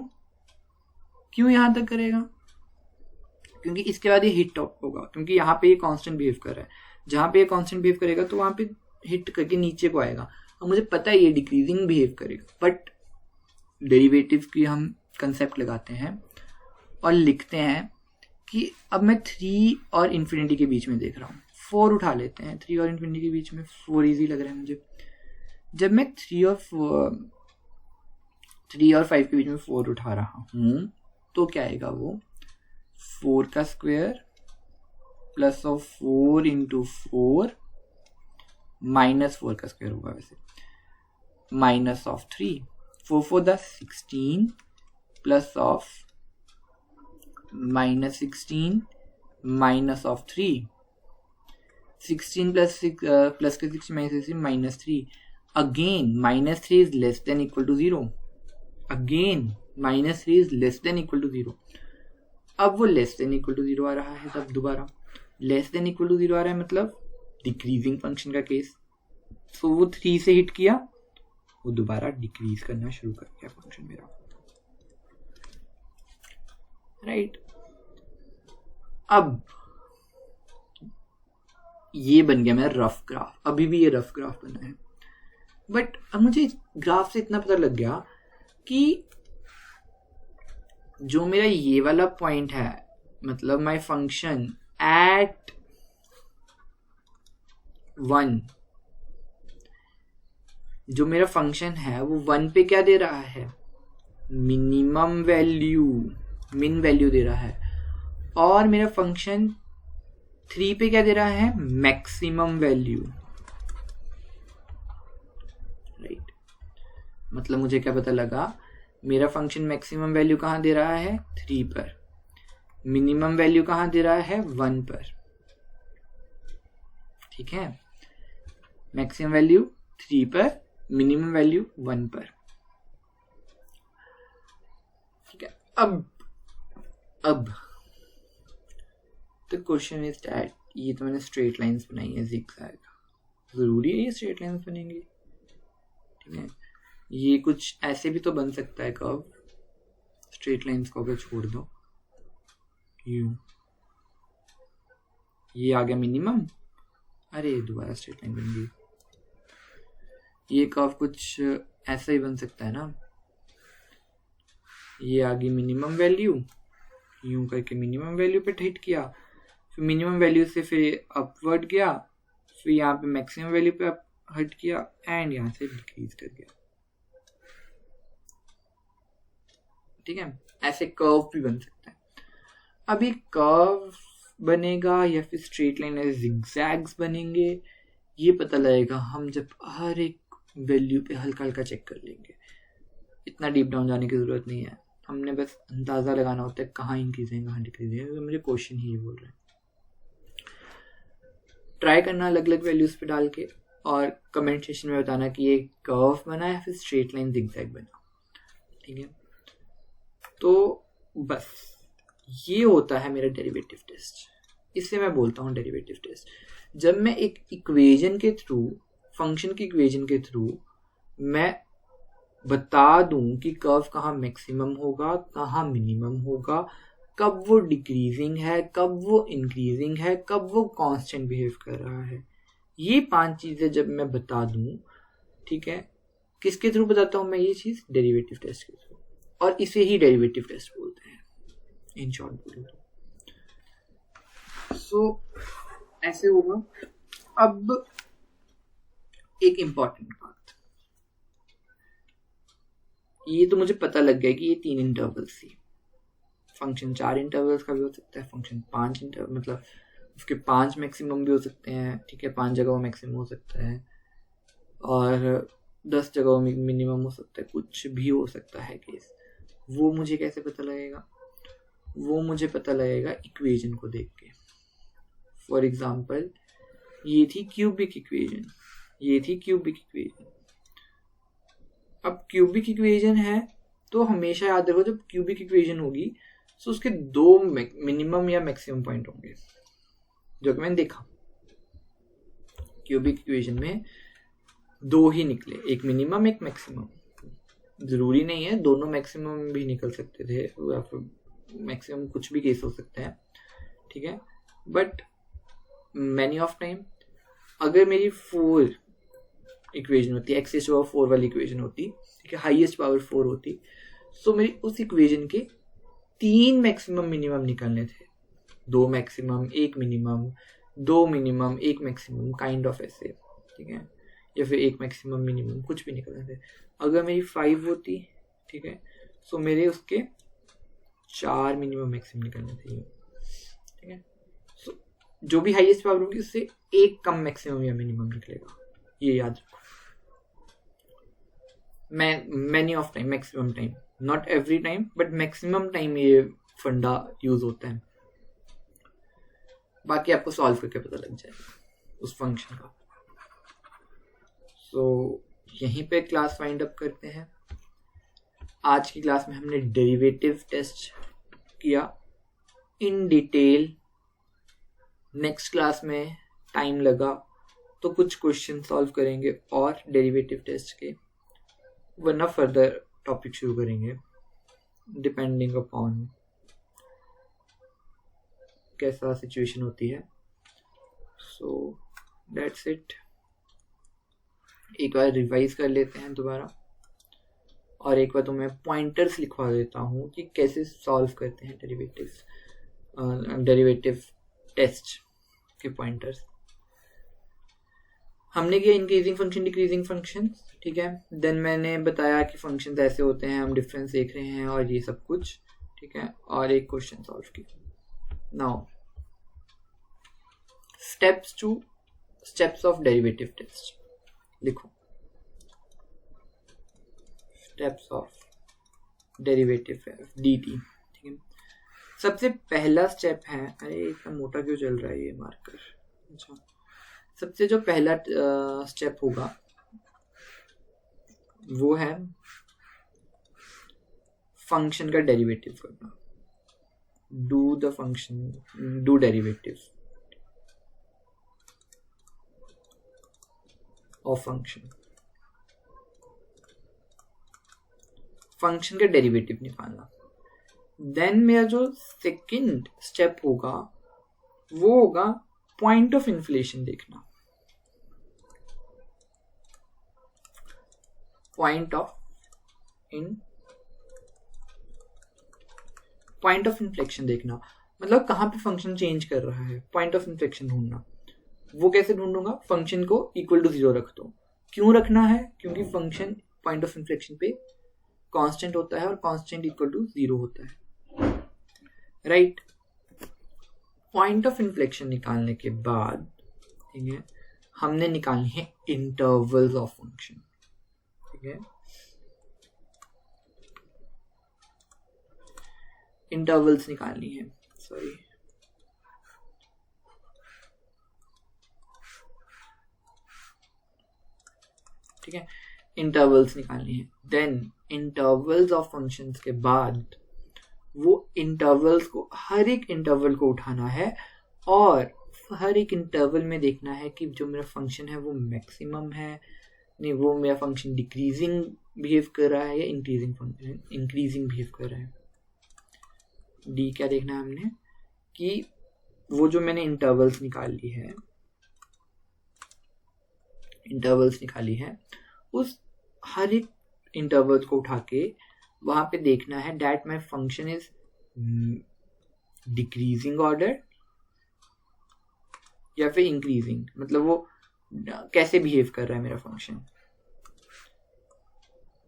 [SPEAKER 1] यहां तक करेगा? क्योंकि इसके बाद ये हिट होगा, क्योंकि यहाँ पे ये कांस्टेंट बिहेव कर रहा है। जहां पे ये कांस्टेंट बिहेव करेगा तो वहां पे हिट करके नीचे को आएगा। और मुझे पता है ये डिक्रीजिंग बिहेव करेगा, बट डेरिवेटिव की हम कंसेप्ट लगाते हैं और लिखते हैं कि अब मैं 3 और इन्फिनिटी के बीच में देख रहा हूँ, 4 उठा लेते हैं, 3 और इन्फिनिटी के बीच में 4 इजी लग रहा है मुझे। जब मैं 3 और 5 के बीच में 4 उठा रहा हूँ तो क्या आएगा वो 4 का square plus of 4 into 4 minus 4 का स्क्वायर होगा वैसे, minus of 3, 4 4 10 16 plus of minus 16 minus of 3, 16 plus के 16 minus 16 minus 3, again minus 3 is less than equal to 0, again minus 3 is less than equal to 0। अब वो लेस देन इक्वल टू 0 आ रहा है, तब दोबारा लेस देन इक्वल टू 0 आ रहा है, मतलब डिक्रीजिंग फंक्शन का केस। सो वो 3 से हिट किया, वो दोबारा डिक्रीज करना शुरू कर दिया फंक्शन मेरा, राइट। अब ये बन गया मेरा रफ ग्राफ, अभी भी ये रफ ग्राफ बना है, बट अब मुझे ग्राफ से इतना पता लग गया कि जो मेरा ये वाला पॉइंट है, मतलब माय फंक्शन एट 1, जो मेरा फंक्शन है वो 1 पे क्या दे रहा है, मिनिमम वैल्यू, मिन वैल्यू दे रहा है, और मेरा फंक्शन 3 पे क्या दे रहा है, मैक्सिमम वैल्यू, राइट। मतलब मुझे क्या पता लगा, मेरा फंक्शन मैक्सिमम वैल्यू कहाँ दे रहा है, 3 पर, मिनिमम वैल्यू कहाँ दे रहा है, 1 पर, ठीक है। मैक्सिमम वैल्यू 3 पर, मिनिमम वैल्यू 1 पर, ठीक है। अब द क्वेश्चन इज दैट, ये तो मैंने स्ट्रेट लाइंस बनाई है, ज़िगज़ैग, जरूरी है ये स्ट्रेट लाइंस बनेंगी, ठीक है। ये कुछ ऐसे भी तो बन सकता है कर्व, स्ट्रेट लाइंस को अगर छोड़ दो, यूं, ये आ गया मिनिमम, अरे दोबारा स्ट्रेट लाइन बन गई। ये कर्व कुछ ऐसा ही बन सकता है ना, ये आ गई मिनिमम वैल्यू, यूं करके मिनिमम वैल्यू पे हिट किया, फिर मिनिमम वैल्यू से फिर अपवर्ड गया, फिर यहाँ पे मैक्सिमम वैल्यू पे हिट किया, एंड यहाँ से डिक्रीज कर गया, ठीक है। ऐसे कर्व भी बन सकता है। अब ये कर्व बनेगा या फिर स्ट्रेट लाइन ऐसे जिगजैग्स बनेंगे, ये पता लगेगा हम जब हर एक वैल्यू पे हल्का हल्का चेक कर लेंगे। इतना डीप डाउन जाने की जरूरत नहीं है, हमने बस अंदाजा लगाना होता है कहाँ इंक्रीज है कहाँ डिक्रीज है। तो मुझे क्वेश्चन ही ये बोल रहा है, ट्राई करना अलग अलग वैल्यूज पे डाल के, और कमेंट सेक्शन में बताना कि ये कर्व बना या फिर स्ट्रेट लाइन जिगजैग बना, ठीक है। तो बस ये होता है मेरा डेरिवेटिव टेस्ट, इससे मैं बोलता हूँ डेरिवेटिव टेस्ट। जब मैं एक इक्वेशन के थ्रू, फंक्शन की इक्वेशन के थ्रू मैं बता दूं कि कर्व कहाँ मैक्सिमम होगा, कहाँ मिनिमम होगा, कब वो डिक्रीजिंग है, कब वो इंक्रीजिंग है, कब वो कांस्टेंट बिहेव कर रहा है, ये 5 चीजें जब मैं बता दूं, ठीक है। किसके थ्रू बताता हूं मैं ये चीज, डेरिवेटिव टेस्ट के थ्रू, और इसे ही डेरिवेटिव टेस्ट बोलते हैं इन शॉर्ट बोलो तो। सो ऐसे होगा। अब एक इंपॉर्टेंट बात, ये तो मुझे पता लग गया कि ये 3 इंटरवल्स थी। फंक्शन 4 इंटरवल्स का भी हो सकता है, फंक्शन 5 इंटरवल, मतलब उसके 5 मैक्सिमम भी हो सकते हैं, ठीक है। 5 जगहों मैक्सिमम हो सकता है और 10 जगहों में मिनिमम हो सकता है, कुछ भी हो सकता है केस। वो मुझे कैसे पता लगेगा, वो मुझे पता लगेगा इक्वेशन को देख के। फॉर एग्जाम्पल ये थी क्यूबिक इक्वेशन, ये थी क्यूबिक इक्वेशन। अब क्यूबिक इक्वेशन है तो हमेशा याद रखो, जब क्यूबिक इक्वेशन होगी तो उसके 2 मिनिमम या मैक्सिमम पॉइंट होंगे, जो कि मैंने देखा क्यूबिक इक्वेशन में 2 ही निकले, एक मिनिमम एक मैक्सिमम। जरूरी नहीं है दोनों मैक्सिमम भी निकल सकते थे, या फिर मैक्सिमम कुछ भी केस हो सकते हैं, ठीक है। बट मैनी ऑफ टाइम अगर मेरी 4 इक्वेशन होती है, एक्स पावर 4 वाली इक्वेशन होती, ठीक है, हाईएस्ट पावर 4 होती, सो मेरी उस इक्वेशन के 3 मैक्सिमम मिनिमम निकालने थे, 2 maximum 1 minimum, 2 minimum 1 maximum, kind of ऐसे, ठीक है, या फिर 1 मैक्सिमम मिनिमम, कुछ भी निकालने थे। अगर मेरी 5 होती, ठीक है, सो मेरे उसके 4 मिनिमम मैक्सिमम निकालने थे, ठीक है। सो जो भी हाईएस्ट पावर होगी उससे एक कम मैक्सिमम या मिनिमम निकलेगा, ये याद रखो। Many of time, maximum time, not every time but maximum time ये फंडा यूज होता है। बाकी आपको सॉल्व करके पता लग जाएगा उस फंक्शन का। सो यहीं पे क्लास वाइंड अप करते हैं। आज की क्लास में हमने डेरिवेटिव टेस्ट किया इन डिटेल। नेक्स्ट क्लास में टाइम लगा तो कुछ क्वेश्चन सॉल्व करेंगे और डेरिवेटिव टेस्ट के, वरना फर्दर टॉपिक शुरू करेंगे डिपेंडिंग अपॉन कैसा सिचुएशन होती है। So that's it. एक बार रिवाइज कर लेते हैं दोबारा, और एक बार तो मैं पॉइंटर्स लिखवा देता हूँ कि कैसे सॉल्व करते हैं डेरिवेटिव टेस्ट के पॉइंटर्स। हमने किया इंक्रीजिंग फंक्शन, डिक्रीजिंग फंक्शन, ठीक है। देन मैंने बताया कि फंक्शंस ऐसे होते हैं, हम डिफरेंस देख रहे हैं और ये सब कुछ, ठीक है, और एक क्वेश्चन सॉल्व किया। Now steps of derivative test लिखो। स्टेप्स ऑफ डेरिवेटिव dt, ठीक है। सबसे पहला स्टेप है, अरे इतना मोटा क्यों चल रहा है ये मार्कर, अच्छा। सबसे जो पहला स्टेप होगा वो है फंक्शन का डेरिवेटिव करना। Do derivative of function, function का डेरिवेटिव निकालना। देन मेरा जो सेकंड स्टेप होगा वो होगा पॉइंट ऑफ इन्फ्लेशन देखना। पॉइंट ऑफ इन्फ्लेक्शन देखना, मतलब कहाँ पे फंक्शन चेंज कर रहा है, पॉइंट ऑफ इन्फ्लेक्शन ढूंढना। वो कैसे ढूंढूंगा, फंक्शन को इक्वल टू 0 रख दो। क्यों रखना है, क्योंकि फंक्शन पॉइंट ऑफ इन्फ्लेक्शन पे कांस्टेंट होता है और कांस्टेंट इक्वल टू 0 होता है, राइट। पॉइंट ऑफ इन्फ्लेक्शन निकालने के बाद, ठीक है, हमने निकालनी है इंटरवल्स ऑफ फंक्शन, ठीक है। इंटरवल्स निकालनी है, सॉरी, ठीक है, इंटरवल्स निकालनी है। देन इंटरवल्स ऑफ फंक्शंस के बाद वो इंटरवल्स को, हर एक इंटरवल को उठाना है और हर एक इंटरवल में देखना है कि जो मेरा फंक्शन है वो मैक्सिमम है, नहीं वो मेरा फंक्शन डिक्रीजिंग बिहेव कर रहा है या इंक्रीजिंग बिहेव कर रहा है। डी क्या देखना है हमने, कि वो जो मैंने इंटरवल्स निकाली है उस हर एक इंटरवल्स को उठा के वहां पे देखना है that my function is decreasing order या फिर इंक्रीजिंग, मतलब वो कैसे बिहेव कर रहा है मेरा फंक्शन,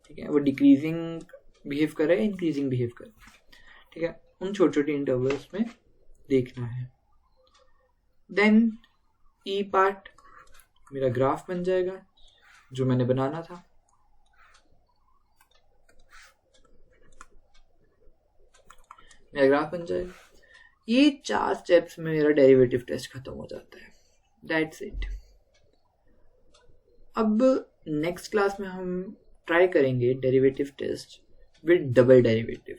[SPEAKER 1] ठीक है, वो डिक्रीजिंग बिहेव कर रहा है, इंक्रीजिंग बिहेव कर रहा है, ठीक है। उन छोटे छोटे इंटरवल्स में देखना है। देन ई पार्ट मेरा ग्राफ बन जाएगा जो मैंने बनाना था। मेरा ग्राफ बन जाएगा। ये 4 स्टेप्स में मेरा डेरिवेटिव टेस्ट खत्म हो जाता है। That's it. अब नेक्स्ट क्लास में हम ट्राई करेंगे derivative test with double derivative.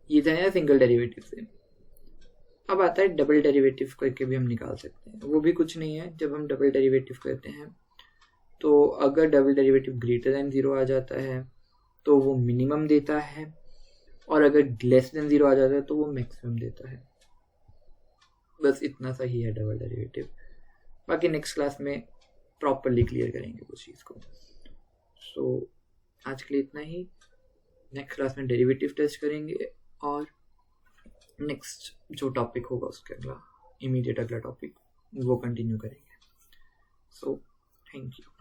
[SPEAKER 1] ये था ना सिंगल डेरिवेटिव से, अब आता है डबल डेरिवेटिव करके भी हम निकाल सकते हैं। वो भी कुछ नहीं है, जब हम डबल डेरिवेटिव करते हैं तो अगर डबल डेरिवेटिव ग्रेटर देन 0 आ जाता है तो वो मिनिमम देता है, और अगर लेस देन 0 आ जाता है तो वो मैक्सिमम देता है। बस इतना सा ही है डबल डेरिवेटिव। बाकी नेक्स्ट क्लास में प्रॉपरली क्लियर करेंगे उस चीज़ को। सो आज के लिए इतना ही। नेक्स्ट क्लास में डेरिवेटिव टेस्ट करेंगे और नेक्स्ट जो टॉपिक होगा उसके अगला इमीडिएट अगला टॉपिक वो कंटिन्यू करेंगे। So thank you.